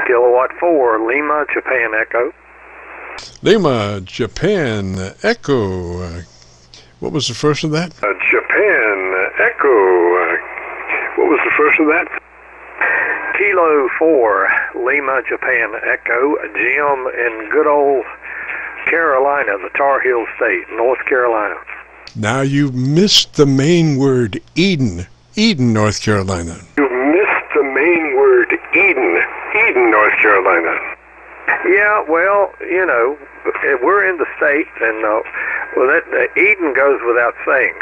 Kilowatt 4, Lima, Japan Echo. Lima, Japan Echo. What was the first of that? Japan Echo. What was the first of that? Kilo 4, Lima, Japan Echo. Jim in good old Carolina, the Tar Heel State, North Carolina. Now you missed the main word, Eden. Eden, North Carolina. You missed the main word, Eden. Eden, North Carolina. Yeah, well, you know, we're in the state, and well, Eden goes without saying.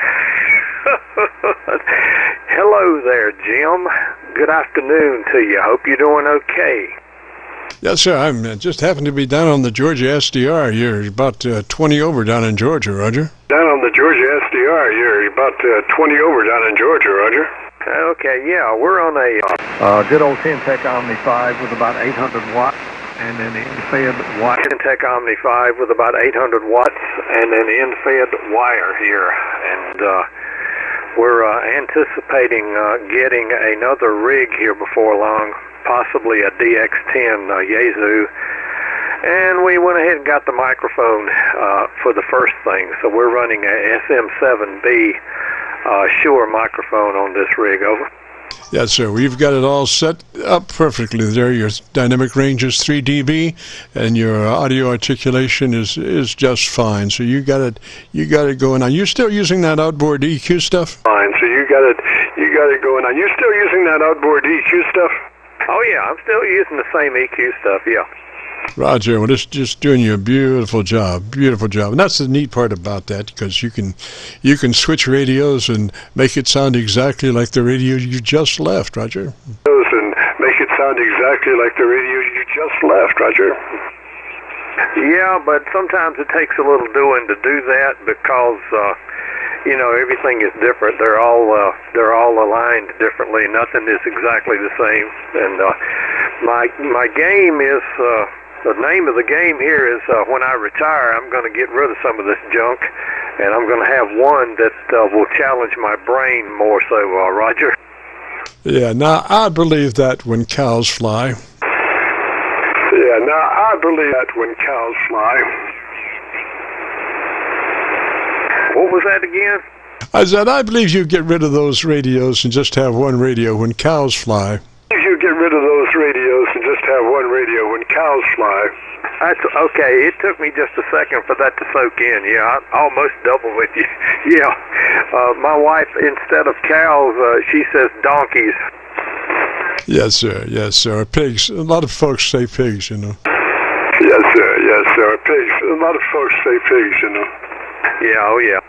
Hello there, Jim. Good afternoon to you. Hope you're doing okay. Yes, sir. I'm just happened to be down on the Georgia SDR. You're about 20 over down in Georgia, Roger. Down on the Georgia SDR. You're about 20 over down in Georgia, Roger. Okay, yeah, we're on a good old Tek Omni-5 with about 800 watts. And an in-fed wire. Tek Omni-5 with about 800 watts and an in-fed wire here. And we're anticipating getting another rig here before long, possibly a DX10 Yaesu. And we went ahead and got the microphone for the first thing. So we're running a SM7B Shure microphone on this rig, over. Yes, sir. We've got it all set up perfectly there. Your dynamic range is 3 dB, and your audio articulation is just fine. So you got it going on. You're still using that outboard EQ stuff? Fine. So you got it going on. You're still using that outboard EQ stuff? Oh yeah, I'm still using the same EQ stuff. Yeah. Roger, well, it's just doing you a beautiful job, and that's the neat part about that, because you can switch radios and make it sound exactly like the radio you just left, Roger. And make it sound exactly like the radio you just left, Roger. Yeah, but sometimes it takes a little doing to do that because you know, everything is different. They're all aligned differently. Nothing is exactly the same. And my game is. The name of the game here is when I retire, I'm going to get rid of some of this junk, and I'm going to have one that will challenge my brain more so, Roger. Yeah, now I believe that when cows fly. Yeah, now I believe that when cows fly. What was that again? I said, I believe you get rid of those radios and just have one radio when cows fly. You get rid of those radios and just have one radio when cows fly. That's okay. It took me just a second for that to soak in. Yeah, I almost double with you. Yeah, my wife, instead of cows, she says donkeys. Yes, sir. Yes, sir. Pigs. A lot of folks say pigs, you know. Yes, sir. Yes, sir. Pigs. A lot of folks say pigs, you know. Yeah. Oh, yeah.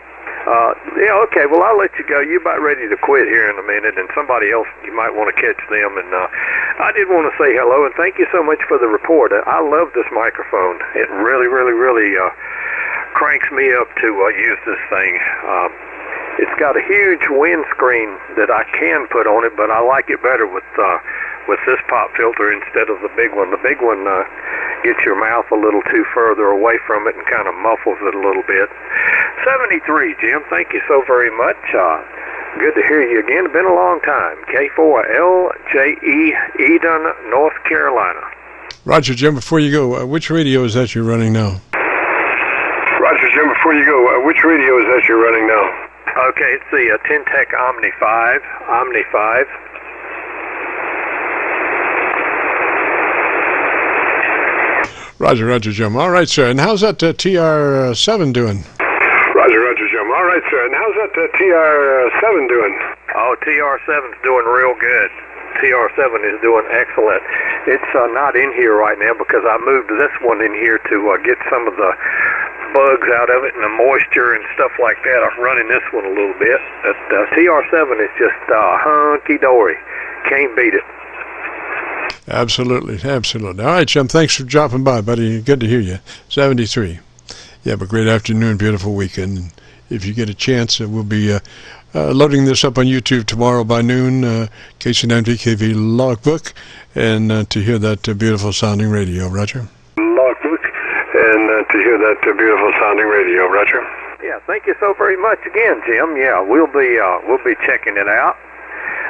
Yeah, okay, well, I'll let you go. You're about ready to quit here in a minute, and somebody else, you might want to catch them. And I did want to say hello, and thank you so much for the report. I love this microphone. It really, really, really cranks me up to use this thing. It's got a huge windscreen that I can put on it, but I like it better with this pop filter instead of the big one. The big one gets your mouth a little too further away from it and kind of muffles it a little bit. 73, Jim. Thank you so very much. Good to hear you again. It's been a long time. K4LJE, Eden, North Carolina. Roger, Jim, before you go, which radio is that you're running now? Roger, Jim, before you go, which radio is that you're running now? Okay, it's the Tek Omni-5. Omni-5. Roger, Jim. All right, sir. And how's that TR7 doing? Roger, Jim. All right, sir. And how's that TR7 doing? Oh, TR7's doing real good. TR7 is doing excellent. It's not in here right now because I moved this one in here to get some of the bugs out of it and the moisture and stuff like that. I'm running this one a little bit. TR7 is just hunky-dory. Can't beat it. Absolutely. All right, Jim, thanks for dropping by, buddy. Good to hear you. 73. You have a great afternoon, beautiful weekend. And if you get a chance, we'll be loading this up on YouTube tomorrow by noon, KC9VKV logbook, and to hear that beautiful sounding radio, Roger. Logbook, and to hear that beautiful sounding radio, Roger. Yeah, thank you so very much again, Jim. Yeah, we'll be checking it out.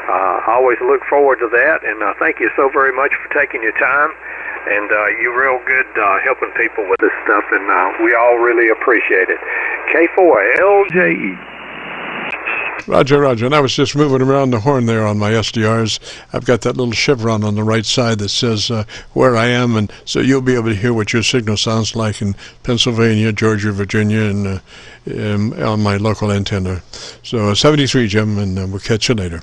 I always look forward to that, and thank you so very much for taking your time. And you're real good helping people with this stuff, and we all really appreciate it. K4LJE. Roger, Roger. And I was just moving around the horn there on my SDRs. I've got that little chevron on the right side that says where I am, and so you'll be able to hear what your signal sounds like in Pennsylvania, Georgia, Virginia, and on my local antenna. So 73, Jim, and we'll catch you later.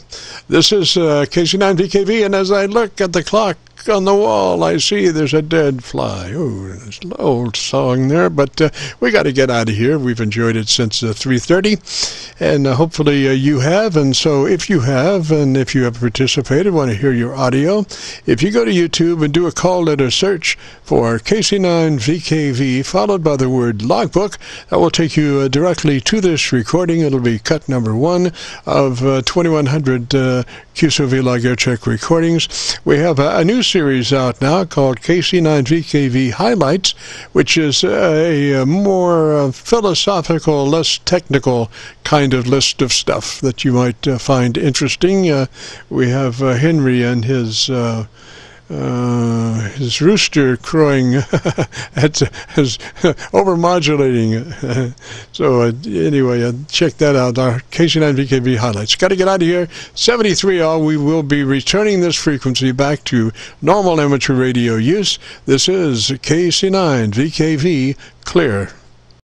This is KC9VKV, and as I look at the clock on the wall, I see there's a dead fly. Oh, there's an old song there, but we got to get out of here. We've enjoyed it since 3:30, and hopefully you have. And so if you have, and if you have participated, want to hear your audio, if you go to YouTube and do a call letter search for KC9VKV, followed by the word logbook, that will take you directly to this recording. It'll be cut number 1 of 2100 Qso-Vlog AIRCHECK recordings. We have a new series out now called KC9VKV Highlights, which is a more philosophical, less technical kind of list of stuff that you might find interesting. We have Henry and his rooster crowing as overmodulating. So anyway, check that out, our KC9VKV highlights. Got to get out of here. 73 all. We will be returning this frequency back to normal amateur radio use. This is KC9VKV Clear.